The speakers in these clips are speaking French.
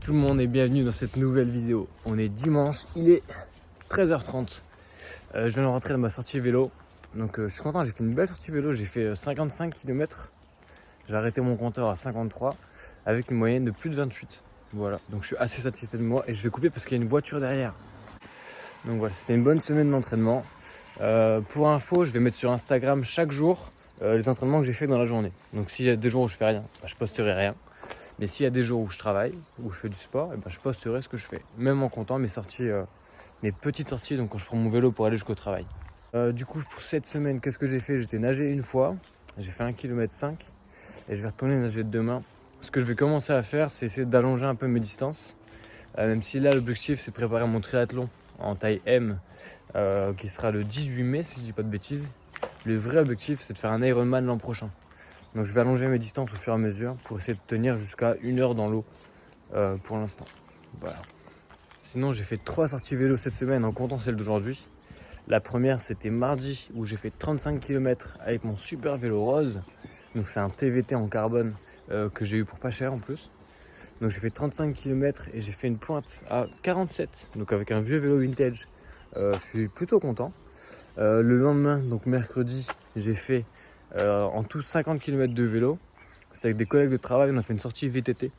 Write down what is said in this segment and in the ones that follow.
tout le monde et bienvenue dans cette nouvelle vidéo. On est dimanche, il est 13h30. Je viens de rentrer dans ma sortie vélo. Donc je suis content, j'ai fait une belle sortie vélo, j'ai fait 55 km. J'ai arrêté mon compteur à 53 avec une moyenne de plus de 28. Voilà, donc je suis assez satisfait de moi et je vais couper parce qu'il y a une voiture derrière. Donc voilà, c'était une bonne semaine d'entraînement. Pour info, je vais mettre sur Instagram chaque jour les entraînements que j'ai fait dans la journée. Donc s'il y a des jours où je fais rien, je posterai rien. Mais s'il y a des jours où je travaille, où je fais du sport, je posterai ce que je fais. Même en comptant mes sorties, mes petites sorties, donc quand je prends mon vélo pour aller jusqu'au travail. Du coup, pour cette semaine, qu'est-ce que j'ai fait? J'étais nager une fois, j'ai fait 1,5 km et je vais retourner nager demain. Ce que je vais commencer à faire, c'est essayer d'allonger un peu mes distances. Même si là, l'objectif, c'est préparer mon triathlon en taille M, qui sera le 18 mai, si je dis pas de bêtises. Le vrai objectif, c'est de faire un Ironman l'an prochain. Donc je vais allonger mes distances au fur et à mesure pour essayer de tenir jusqu'à 1 heure dans l'eau pour l'instant. Voilà. Sinon j'ai fait 3 sorties vélo cette semaine en comptant celle d'aujourd'hui. La première c'était mardi où j'ai fait 35 km avec mon super vélo rose. Donc c'est un TVT en carbone que j'ai eu pour pas cher en plus. Donc j'ai fait 35 km et j'ai fait une pointe à 47. Donc avec un vieux vélo vintage. Je suis plutôt content. Le lendemain, donc mercredi, j'ai fait en tout 50 km de vélo. C'est avec des collègues de travail, on a fait une sortie VTT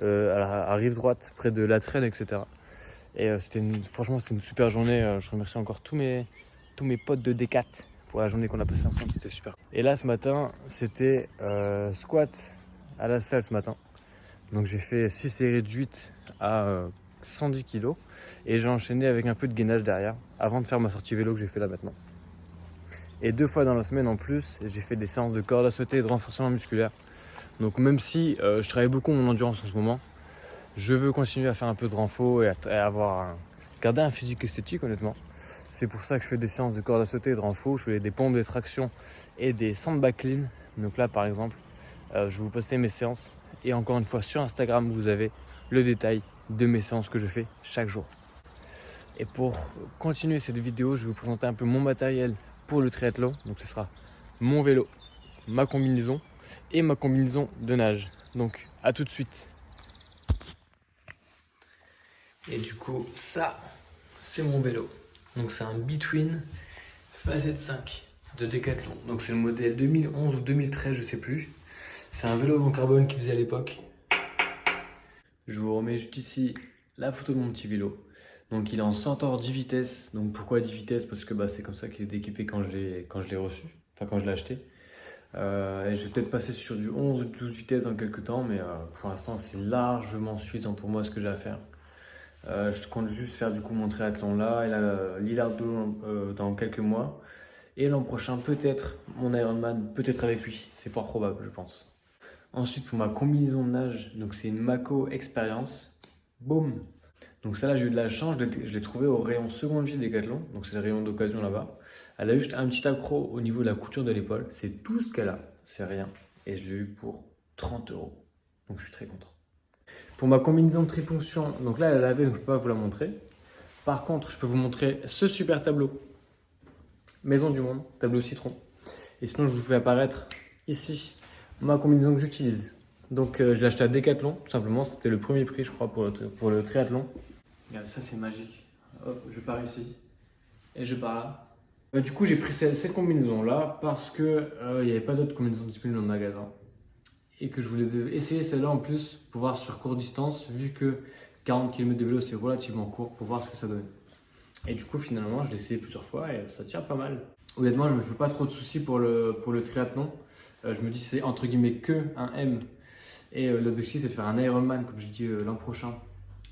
à rive droite, près de La Traîne, etc. Et franchement, c'était une super journée. Je remercie encore tous mes potes de Decat pour la journée qu'on a passée ensemble, c'était super. Et là, ce matin, c'était squat à la salle ce matin. Donc j'ai fait 6 séries de 8 à 110 kg. Et j'ai enchaîné avec un peu de gainage derrière, avant de faire ma sortie vélo que j'ai fait là maintenant. Et 2 fois dans la semaine en plus, j'ai fait des séances de corde à sauter et de renforcement musculaire. Donc même si je travaille beaucoup mon endurance en ce moment, je veux continuer à faire un peu de renfo et garder un physique esthétique honnêtement. C'est pour ça que je fais des séances de corde à sauter et de renfo. Je fais des pompes de traction et des sandbag clean. Donc là par exemple, je vais vous poster mes séances. Et encore une fois sur Instagram, vous avez le détail de mes séances que je fais chaque jour. Et pour continuer cette vidéo, je vais vous présenter un peu mon matériel pour le triathlon. Donc ce sera mon vélo, ma combinaison et ma combinaison de nage. Donc à tout de suite. Et du coup ça c'est mon vélo. Donc c'est un Between Facet 5 de Decathlon. Donc c'est le modèle 2011 ou 2013 je sais plus. C'est un vélo en carbone qui faisait à l'époque. Je vous remets juste ici la photo de mon petit vélo. Donc il est en Centaur 10 vitesses. Donc pourquoi 10 vitesses? Parce que c'est comme ça qu'il est équipé quand je l'ai reçu. Enfin quand je l'ai acheté. Et je vais peut-être passer sur du 11 ou 12 vitesses dans quelques temps. Mais pour l'instant c'est largement suffisant pour moi ce que j'ai à faire. Je compte juste faire du coup mon triathlon là. Et l'Ilardo dans quelques mois. Et l'an prochain peut-être mon Ironman. Peut-être avec lui. C'est fort probable je pense. Ensuite pour ma combinaison de nage. Donc c'est une Mako Experience. Boum. Donc celle-là, j'ai eu de la chance, je l'ai trouvée au rayon seconde vie Decathlon, donc c'est le rayon d'occasion là-bas. Elle a juste un petit accroc au niveau de la couture de l'épaule, c'est tout ce qu'elle a, c'est rien. Et je l'ai eu pour 30 €, donc je suis très content. Pour ma combinaison de trifonction, donc là elle est lavée, donc je ne peux pas vous la montrer. Par contre, je peux vous montrer ce super tableau, Maison du Monde, tableau citron. Et sinon, je vous fais apparaître ici ma combinaison que j'utilise. Donc je l'ai acheté à Decathlon, tout simplement, c'était le premier prix je crois pour le triathlon. Regarde, ça c'est magique. Hop, je pars ici et je pars là. Du coup, j'ai pris cette combinaison là parce que il n'y avait pas d'autres combinaisons disponibles dans le magasin et que je voulais essayer celle-là en plus pour voir sur courte distance, vu que 40 km de vélo c'est relativement court, pour voir ce que ça donne. Et du coup, finalement, je l'ai essayé plusieurs fois et ça tient pas mal. Honnêtement, je me fais pas trop de soucis pour le triathlon. Je me dis c'est entre guillemets que un M et l'objectif c'est de faire un Ironman comme je dis l'an prochain.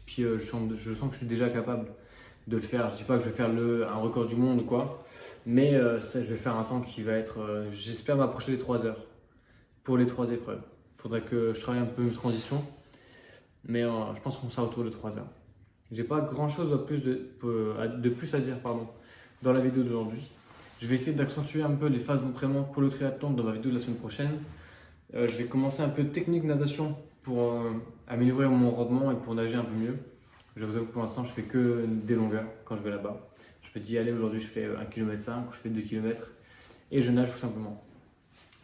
Puis je sens que je suis déjà capable de le faire. Je ne dis pas que je vais faire un record du monde ou quoi, mais je vais faire un temps qui va être, j'espère m'approcher des 3 heures pour les 3 épreuves. Il faudrait que je travaille un peu mes transitions, mais je pense qu'on sera autour de 3 heures. J'ai pas grand chose de plus à dire dans la vidéo d'aujourd'hui. Je vais essayer d'accentuer un peu les phases d'entraînement pour le triathlon dans ma vidéo de la semaine prochaine. Je vais commencer un peu de technique natation pour améliorer mon rendement et pour nager un peu mieux. Je vous avoue que pour l'instant, je fais que des longueurs quand je vais là-bas. Je me dis, allez, aujourd'hui, je fais 1,5 km ou je fais 2 km et je nage tout simplement.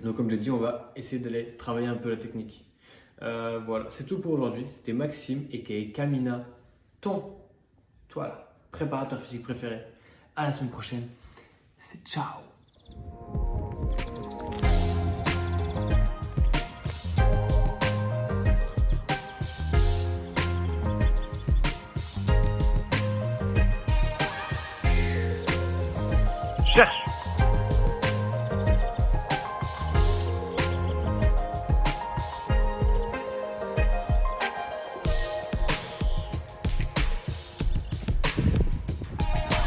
Donc, comme j'ai dit, on va essayer d'aller travailler un peu la technique. Voilà, c'est tout pour aujourd'hui. C'était Maxime et Kamina, toi, préparateur physique préféré. À la semaine prochaine. C'est ciao. Cherche.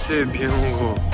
C'est bien gros.